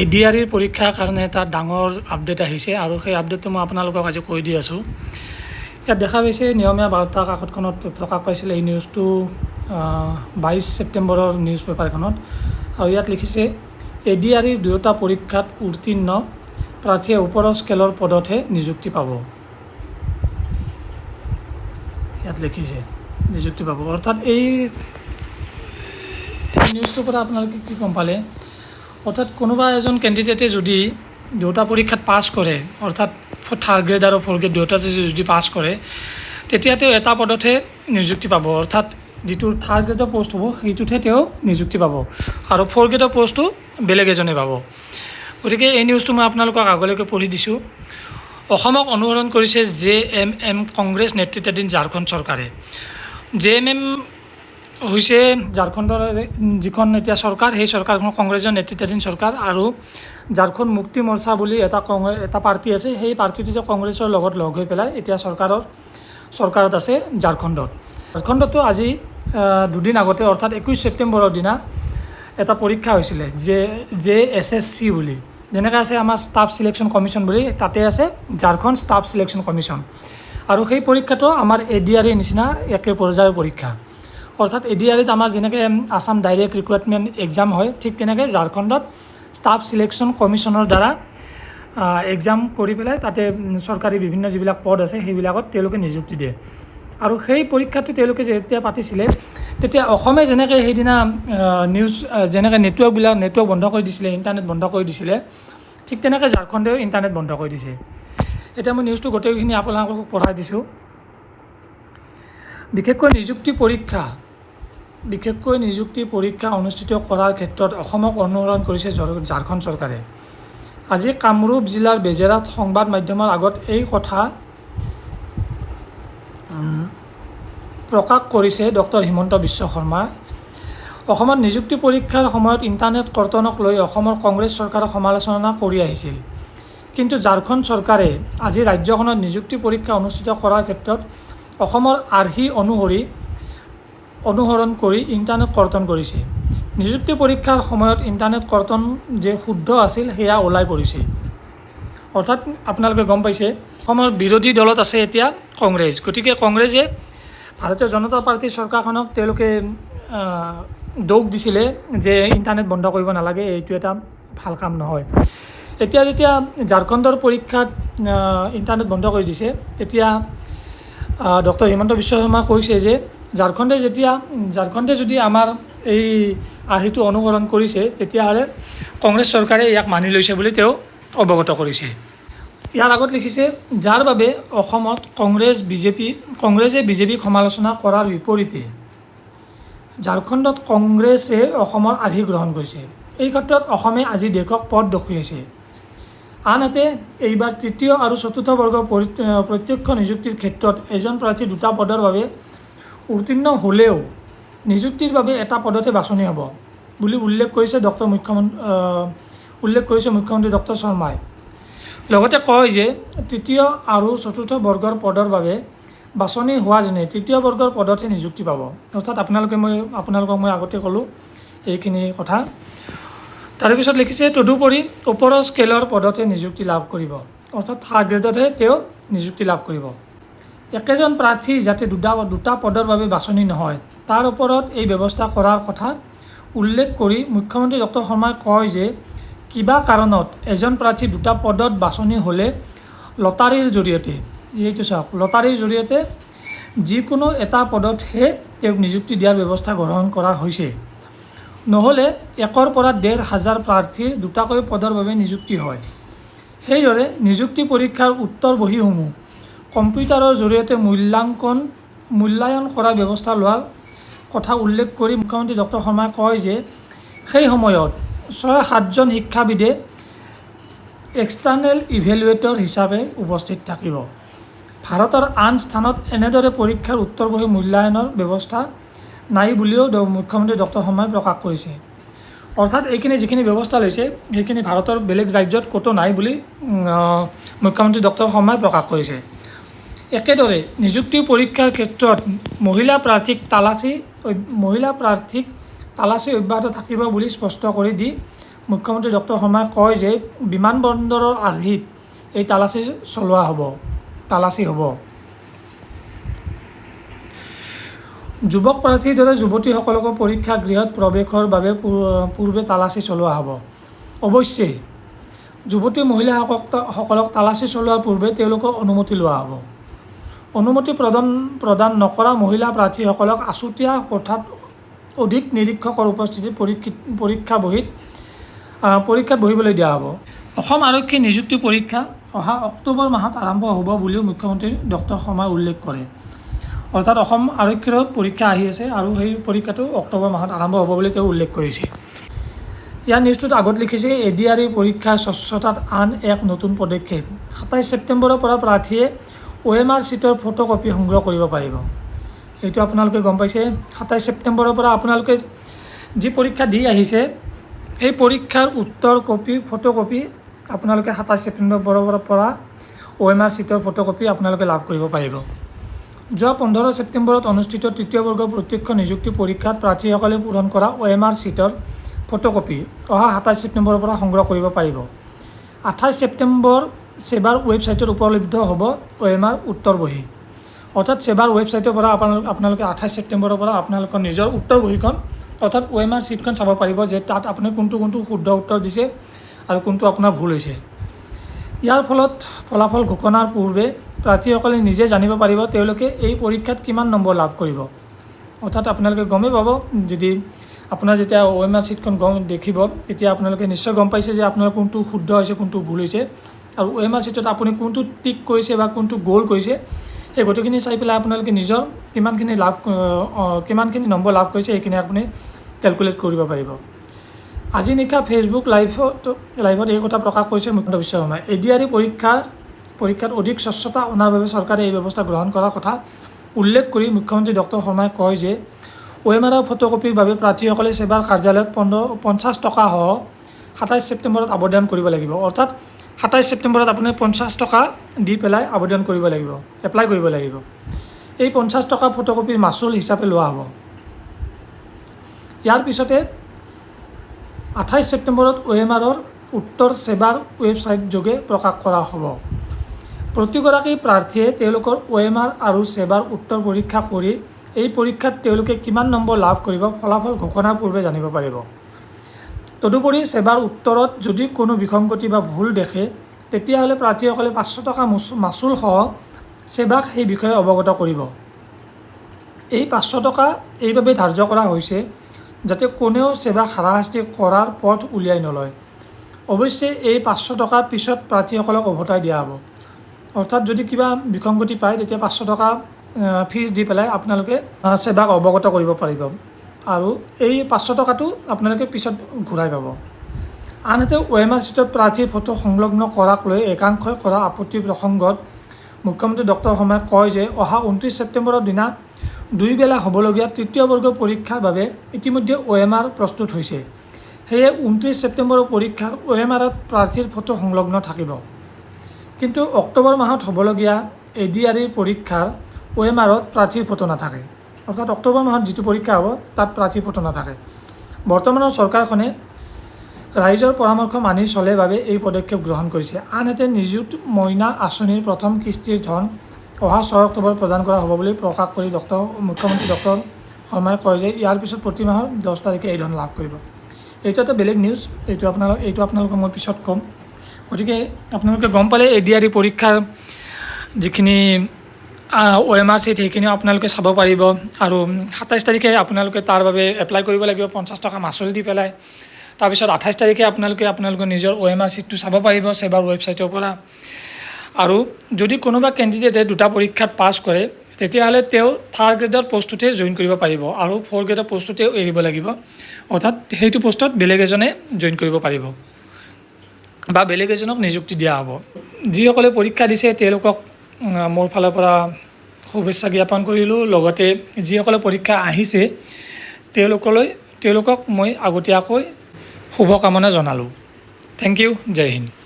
ADRE পৰীক্ষাৰ কাৰণে এটা ডাঙৰ আপডেট আহিছে আৰু সেই আপডেটটো মই আপোনালোকক আজি কৈ দি আছোঁ। ইয়াত দেখা পাইছে নিয়মীয়া বাৰ্তা কাকতখনত প্ৰকাশ পাইছিলে এই নিউজটো 22 ছেপ্টেম্বৰৰ নিউজ পেপাৰখনত। আৰু ইয়াত লিখিছে ADRE দুয়োটা পৰীক্ষাত উত্তীৰ্ণ প্ৰাৰ্থীয়ে ওপৰৰ স্কেলৰ পদতহে নিযুক্তি পাব। ইয়াত লিখিছে নিযুক্তি পাব, অৰ্থাৎ এই নিউজটোৰ পৰা আপোনালোকে কি গম পালে? অৰ্থাৎ কোনোবা এজন কেণ্ডিডেটে যদি দুটা পৰীক্ষাত পাছ কৰে, অৰ্থাৎ থাৰ্ড গ্ৰেড আৰু ফ'ৰ্থ গ্ৰেড দুয়োটা যদি পাছ কৰে, তেতিয়া তেওঁ এটা পদতহে নিযুক্তি পাব। অৰ্থাৎ যিটো থাৰ্ড গ্ৰেডৰ পষ্ট হ'ব সেইটোতহে তেওঁ নিযুক্তি পাব আৰু ফ'ৰ্থ গ্ৰেডৰ পষ্টটো বেলেগ এজনে পাব। গতিকে এই নিউজটো মই আপোনালোকক আগলৈকে পঢ়ি দিছোঁ। অসমক অনুসৰণ কৰিছে JMM কংগ্ৰেছ নেতৃত্বাধীন ঝাৰখণ্ড চৰকাৰে। JMM হৈছে ঝাৰখণ্ডৰ যিখন এতিয়া চৰকাৰ, সেই চৰকাৰখন কংগ্ৰেছৰ নেতৃত্বাধীন চৰকাৰ। আৰু ঝাৰখণ্ড মুক্তি মৰ্চা বুলি এটা পাৰ্টি আছে, সেই পাৰ্টিটোতে কংগ্ৰেছৰ লগত লগ হৈ পেলাই এতিয়া চৰকাৰত আছে ঝাৰখণ্ডত। ঝাৰখণ্ডতো আজি দুদিন আগতে অৰ্থাৎ 21 ছেপ্টেম্বৰৰ দিনা এটা পৰীক্ষা হৈছিলে JSSC বুলি, যেনেকৈ আছে আমাৰ ষ্টাফ চিলেকশ্যন কমিশ্যন বুলি, তাতে আছে ঝাৰখণ্ড ষ্টাফ চিলেকশ্যন কমিশ্যন। আৰু সেই পৰীক্ষাটো আমাৰ ADRE নিচিনা একে পৰ্যায়ৰ পৰীক্ষা। অৰ্থাৎ ADREত আমাৰ যেনেকৈ আছাম ডাইৰেক্ট ৰিক্ৰুইটমেণ্ট এক্সাম হয়, ঠিক তেনেকৈ ঝাৰখণ্ডত ষ্টাফ চিলেকশ্যন কমিশ্যনৰ দ্বাৰা এক্সাম কৰি পেলাই তাতে চৰকাৰী বিভিন্ন যিবিলাক পদ আছে সেইবিলাকত তেওঁলোকে নিযুক্তি দিয়ে। আৰু সেই পৰীক্ষাটো তেওঁলোকে যেতিয়া পাতিছিলে, তেতিয়া অসমে যেনেকৈ সেইদিনা যেনেকৈ নেটৱৰ্ক বন্ধ কৰি দিছিলে, ইণ্টাৰনেট বন্ধ কৰি দিছিলে, ঠিক তেনেকৈ ঝাৰখণ্ডেও ইণ্টাৰনেট বন্ধ কৰি দিছে। এতিয়া মই নিউজটো গোটেইখিনি আপোনালোকক পঢ়াই দিছোঁ। বিশেষকৈ নিযুক্তি পৰীক্ষা অনুষ্ঠিত কৰাৰ ক্ষেত্ৰত অসমক অনুসৰণ কৰিছে ঝাৰখণ্ড চৰকাৰে। আজি কামৰূপ জিলাৰ বেজেৰাত সংবাদ মাধ্যমৰ আগত এই কথা প্ৰকাশ কৰিছে ডক্টৰ হিমন্ত বিশ্ব শৰ্মাই। অসমত নিযুক্তি পৰীক্ষাৰ সময়ত ইণ্টাৰনেট কৰ্তনক লৈ অসমৰ কংগ্ৰেছ চৰকাৰক সমালোচনা কৰি আহিছিল। কিন্তু ঝাৰখণ্ড চৰকাৰে আজি ৰাজ্যখনত নিযুক্তি পৰীক্ষা অনুষ্ঠিত কৰাৰ ক্ষেত্ৰত অসমৰ আৰ্হি অনুসৰণ কৰি ইণ্টাৰনেট কৰ্তন কৰিছে। নিযুক্তি পৰীক্ষাৰ সময়ত ইণ্টাৰনেট কৰ্তন যে শুদ্ধ আছিল সেয়া ওলাই পৰিছে। অৰ্থাৎ আপোনালোকে গম পাইছে অসমৰ বিৰোধী দলত আছে এতিয়া কংগ্ৰেছ। গতিকে কংগ্ৰেছে ভাৰতীয় জনতা পাৰ্টীৰ চৰকাৰখনক তেওঁলোকে দোষ দিছিলে যে ইণ্টাৰনেট বন্ধ কৰিব নালাগে, এইটো এটা ভাল কাম নহয়। এতিয়া যেতিয়া ঝাৰখণ্ডৰ পৰীক্ষাত ইণ্টাৰনেট বন্ধ কৰি দিছে, তেতিয়া ডক্টৰ হিমন্ত বিশ্ব শৰ্মাই কৈছে যে ঝাৰখণ্ডে যদি আমাৰ এই আৰ্হিটো অনুসৰণ কৰিছে, তেতিয়াহ'লে কংগ্ৰেছ চৰকাৰে ইয়াক মানি লৈছে বুলি তেওঁ অৱগত কৰিছে। ইয়াৰ আগত লিখিছে, যাৰ বাবে অসমত কংগ্ৰেছে বিজেপিক সমালোচনা কৰাৰ বিপৰীতে ঝাৰখণ্ডত কংগ্ৰেছে অসমৰ আৰ্হি গ্ৰহণ কৰিছে। এই ক্ষেত্ৰত অসমে আজি দেশক পথ দেখুৱাইছে। আনহাতে এইবাৰ তৃতীয় আৰু চতুৰ্থ বৰ্গৰ প্ৰত্যক্ষ নিযুক্তিৰ ক্ষেত্ৰত এজন প্ৰাৰ্থী দুটা পদৰ বাবে উত্তীৰ্ণ হ'লেও নিযুক্তিৰ বাবে এটা পদতে বাছনি হ'ব বুলি উল্লেখ কৰিছে মুখ্যমন্ত্ৰী ডক্টৰ শৰ্মাই। লগতে কয় যে তৃতীয় আৰু চতুৰ্থ বৰ্গৰ পদৰ বাবে বাছনি হোৱাজনে তৃতীয় বৰ্গৰ পদতহে নিযুক্তি পাব। অৰ্থাৎ আপোনালোকক মই আগতে ক'লোঁ এইখিনি কথা। তাৰপিছত লিখিছে, তদুপৰি ওপৰৰ স্কেলৰ পদতহে নিযুক্তি লাভ কৰিব, অৰ্থাৎ থাৰ্ড গ্ৰেডতহে তেওঁ নিযুক্তি লাভ কৰিব। একেজন প্ৰাৰ্থী যাতে দুটা পদৰ বাবে বাছনি নহয়, তাৰ ওপৰত এই ব্যৱস্থা কৰাৰ কথা উল্লেখ কৰি মুখ্যমন্ত্ৰী ডক্টৰ শৰ্মাই কয় যে কিবা কাৰণত এজন প্ৰাৰ্থী দুটা পদত বাছনি হ'লে লটাৰীৰ জৰিয়তে যিকোনো এটা পদতহে তেওঁক নিযুক্তি দিয়াৰ ব্যৱস্থা গ্ৰহণ কৰা হৈছে। নহ'লে 1,000 পৰা 1,500 প্ৰাৰ্থীৰ দুটাকৈ পদৰ বাবে নিযুক্তি হয়। সেইদৰে নিযুক্তি পৰীক্ষাৰ উত্তৰ বহীসমূহ কম্পিউটাৰৰ জৰিয়তে মূল্যায়ন কৰাৰ ব্যৱস্থা লোৱাৰ কথা উল্লেখ কৰি মুখ্যমন্ত্ৰী ডক্টৰ শৰ্মাই কয় যে সেই সময়ত 6-7জন শিক্ষাবিদে এক্সটাৰ্নেল ইভেলুৱেটৰ হিচাপে উপস্থিত থাকিব। ভাৰতৰ আন স্থানত এনেদৰে পৰীক্ষাৰ উত্তৰ বহী মূল্যায়নৰ ব্যৱস্থা নাই বুলিও মুখ্যমন্ত্ৰী ডক্টৰ শৰ্মাই প্ৰকাশ কৰিছে। অৰ্থাৎ এইখিনি যিখিনি ব্যৱস্থা লৈছে সেইখিনি ভাৰতৰ বেলেগ ৰাজ্যত ক'তো নাই বুলি মুখ্যমন্ত্ৰী ডক্টৰ শৰ্মাই প্ৰকাশ কৰিছে। একেদৰে নিযুক্তি পৰীক্ষাৰ ক্ষেত্ৰত মহিলা প্ৰাৰ্থীক তালাচী অব্যাহত থাকিব বুলি স্পষ্ট কৰি দি মুখ্যমন্ত্ৰী ডক্টৰ শৰ্মাই কয় যে বিমানবন্দৰৰ আৰ্হিত এই তালাচী হ'ব। যুৱক প্ৰাৰ্থীৰ দৰে যুৱতীসকলকো পৰীক্ষা গৃহত প্ৰৱেশৰ বাবে পূৰ্বে তালাচী চলোৱা হ'ব। অৱশ্যে যুৱতী মহিলাসকলক তালাচী চলোৱাৰ পূৰ্বে তেওঁলোকৰ অনুমতি লোৱা হ'ব। অনুমতি প্ৰদান নকৰা মহিলা প্ৰাৰ্থীসকলক আছুতীয়া কোঠাত অধিক নিৰীক্ষকৰ উপস্থিতিত পৰীক্ষাত বহিবলৈ দিয়া হ'ব। অসম আৰক্ষী নিযুক্তি পৰীক্ষা অহা অক্টোবৰ মাহত আৰম্ভ হ'ব বুলিও মুখ্যমন্ত্ৰী ডক্টৰ শৰ্মাই উল্লেখ কৰে। অৰ্থাৎ অসম আৰক্ষীৰো পৰীক্ষা আহি আছে আৰু সেই পৰীক্ষাটো অক্টোবৰ মাহত আৰম্ভ হ'ব বুলি তেওঁ উল্লেখ কৰিছে। ইয়াৰ নিউজটোত আগত লিখিছে ADRE পৰীক্ষাৰ স্বচ্ছতাত আন এক নতুন পদক্ষেপ। 27 ছেপ্টেম্বৰৰ পৰা প্ৰাৰ্থীয়ে OMR চিটৰ ফটোকপি সংগ্ৰহ কৰিব পাৰিব। এইটো আপোনালোকে গম পাইছে। 27 ছেপ্টেম্বৰৰ পৰা আপোনালোকে যি পৰীক্ষা দি আহিছে এই পৰীক্ষাৰ উত্তৰ কপি ফটোকপি আপোনালোকে 27 ছেপ্টেম্বৰৰ পৰা OMR চিটৰ ফটোকপি আপোনালোকে লাভ কৰিব পাৰিব। যোৱা 15 ছেপ্টেম্বৰত অনুষ্ঠিত তৃতীয় বৰ্গৰ প্ৰত্যক্ষ নিযুক্তি পৰীক্ষাত প্ৰাৰ্থীসকলে পূৰণ কৰা OMR চিটৰ ফটোকপি অহা 27 ছেপ্টেম্বৰৰ পৰা সংগ্ৰহ কৰিব পাৰিব। 28 ছেপ্টেম্বৰ সেবাৰ ৱেবছাইটত উপলব্ধ হ'ব OMR উত্তৰ বহী। অৰ্থাৎ সেবাৰ ৱেবছাইটৰ পৰা আপোনালোকে 28 ছেপ্টেম্বৰৰ পৰা আপোনালোকৰ নিজৰ উত্তৰ বহীখন অৰ্থাৎ OMR চিটখন চাব পাৰিব যে তাত আপুনি কোনটো শুদ্ধ উত্তৰ দিছে আৰু কোনটো আপোনাৰ ভুল হৈছে। ইয়াৰ ফলত ফলাফল ঘোষণাৰ পূৰ্বে প্ৰাৰ্থীসকলে নিজে জানিব পাৰিব তেওঁলোকে এই পৰীক্ষাত কিমান নম্বৰ লাভ কৰিব। অৰ্থাৎ আপোনালোকে গমেই পাব যদি আপোনাৰ যেতিয়া OMR চিটখন দেখিব তেতিয়া আপোনালোকে নিশ্চয় গম পাইছে যে আপোনাৰ কোনটো শুদ্ধ হৈছে কোনটো ভুল হৈছে আৰু OMR চিটত আপুনি কোনটো টিক কৰিছে বা কোনটো গ'ল কৰিছে এই গোটেইখিনি চাই পেলাই আপোনালোকে নিজৰ কিমানখিনি নম্বৰ লাভ কৰিছে সেইখিনি আপুনি কেলকুলেট কৰিব পাৰিব। আজি নিশা ফেচবুক লাইভত এই কথা প্ৰকাশ কৰিছে মুখ্যমন্ত্ৰী বিশ্ব শৰ্মাই। ADRE পৰীক্ষাত অধিক স্বচ্ছতা অনাৰ বাবে চৰকাৰে এই ব্যৱস্থা গ্ৰহণ কৰাৰ কথা উল্লেখ কৰি মুখ্যমন্ত্ৰী ডক্টৰ শৰ্মাই কয় যে OMR ফটোকপিৰ বাবে প্ৰাৰ্থীসকলে সেবাৰ কাৰ্যালয়ত 50 টকাসহ 27 ছেপ্টেম্বৰত আবেদন কৰিব লাগিব। অৰ্থাৎ 27 ছেপ্টেম্বৰত আপুনি 50 টকা দি পেলাই আবেদন কৰিব লাগিব, এপ্লাই কৰিব লাগিব। এই 50 টকা ফটোকপিৰ মাচুল হিচাপে লোৱা হ'ব। ইয়াৰ পিছতে 28 ছেপ্টেম্বৰত OMRৰ উত্তৰ সেবাৰ ৱেবছাইট যোগে প্ৰকাশ কৰা হ'ব। প্ৰতিগৰাকী প্ৰাৰ্থীয়ে তেওঁলোকৰ OMR আৰু সেবাৰ উত্তৰ পৰীক্ষা কৰি এই পৰীক্ষাত তেওঁলোকে কিমান নম্বৰ লাভ কৰিব ফলাফল ঘোষণাৰ পূৰ্বে জানিব পাৰিব। তদুপৰি সেবাৰ উত্তৰত যদি কোনো বিসংগতি বা ভুল দেখে তেতিয়াহ'লে প্ৰাৰ্থীসকলে 500 টকা মাচুলসহ সেবাক সেই বিষয়ে অৱগত কৰিব। এই 500 টকা এইভাবে ধাৰ্য কৰা হৈছে যাতে কোনেও সেবাক হাৰাশাস্তি কৰাৰ পথ উলিয়াই নলয়। অৱশ্যে এই 500 টকা পিছত প্ৰাৰ্থীসকলক উভতাই দিয়া হ'ব। অৰ্থাৎ যদি কিবা বিসংগতি পায় তেতিয়া 500 টকা ফিজ দি পেলাই আপোনালোকে সেবাক অৱগত কৰিব পাৰিব আৰু এই 500 টকাটো আপোনালোকে পিছত ঘূৰাই পাব। আনহাতে OMR চিটত প্ৰাৰ্থীৰ ফটো সংলগ্ন কৰাক লৈ একাংশই কৰা আপত্তি প্ৰসংগত মুখ্যমন্ত্ৰী ডক্টৰ শৰ্মাই কয় যে অহা 29 ছেপ্টেম্বৰৰ দিনা 2 বেলা হ'বলগীয়া তৃতীয় বৰ্গৰ পৰীক্ষাৰ বাবে ইতিমধ্যে OMR প্ৰস্তুত হৈছে। সেয়ে 29 ছেপ্টেম্বৰৰ পৰীক্ষাৰ OMRত প্ৰাৰ্থীৰ ফটো সংলগ্ন থাকিব। কিন্তু অক্টোবৰ মাহত হ'বলগীয়া ADRE পৰীক্ষাৰ OMRত প্ৰাৰ্থীৰ ফটো নাথাকে। অৰ্থাৎ অক্টোবৰ মাহত যিটো পৰীক্ষা হ'ব তাত প্ৰাৰ্থীৰ ফটো নাথাকে। বৰ্তমানৰ চৰকাৰখনে ৰাইজৰ পৰামৰ্শ মানি চলে বাবে এই পদক্ষেপ গ্ৰহণ কৰিছে। আনহাতে নিযুত মইনা আঁচনিৰ প্ৰথম কিস্তিৰ ধন অহা 6 অক্টোবৰত প্ৰদান কৰা হ'ব বুলি প্ৰকাশ কৰি মুখ্যমন্ত্ৰী ডক্টৰ শৰ্মাই কয় যে ইয়াৰ পিছত প্ৰতি মাহৰ 10 তাৰিখে এই ধন লাভ কৰিব। এইটো এটা বেলেগ নিউজ, এইটো আপোনালোকক মই পিছত ক'ম। গতিকে আপোনালোকে গম পালে ADRE পৰীক্ষাৰ যিখিনি OMR চিট সেইখিনিও আপোনালোকে চাব পাৰিব আৰু 27 তাৰিখে আপোনালোকে তাৰ বাবে এপ্লাই কৰিব লাগিব 50 টকা মাচুল দি পেলাই। তাৰপিছত 28 তাৰিখে আপোনালোকে নিজৰ OMR চিটটো চাব পাৰিব সেবাৰ ৱেবছাইটৰ পৰা। আৰু যদি কোনোবা কেণ্ডিডেটে 2টা পৰীক্ষাত পাছ কৰে তেতিয়াহ'লে তেওঁ 3rd গ্ৰেডৰ পোষ্টটোতে জইন কৰিব পাৰিব আৰু 4th গ্ৰেডৰ পোষ্টটোতেও এৰিব লাগিব। অৰ্থাৎ সেইটো পোষ্টত বেলেগ এজনে জইন কৰিব পাৰিব বা বেলেগ এজনক নিযুক্তি দিয়া হ'ব। যিসকলে পৰীক্ষা দিছে তেওঁলোকক মোৰ ফালৰ পৰা শুভেচ্ছা জ্ঞাপন কৰিলোঁ। লগতে যিসকলে পৰীক্ষা আহিছে তেওঁলোকক মই আগতীয়াকৈ শুভকামনা জনালোঁ। থেংক ইউ, জয় হিন্দ।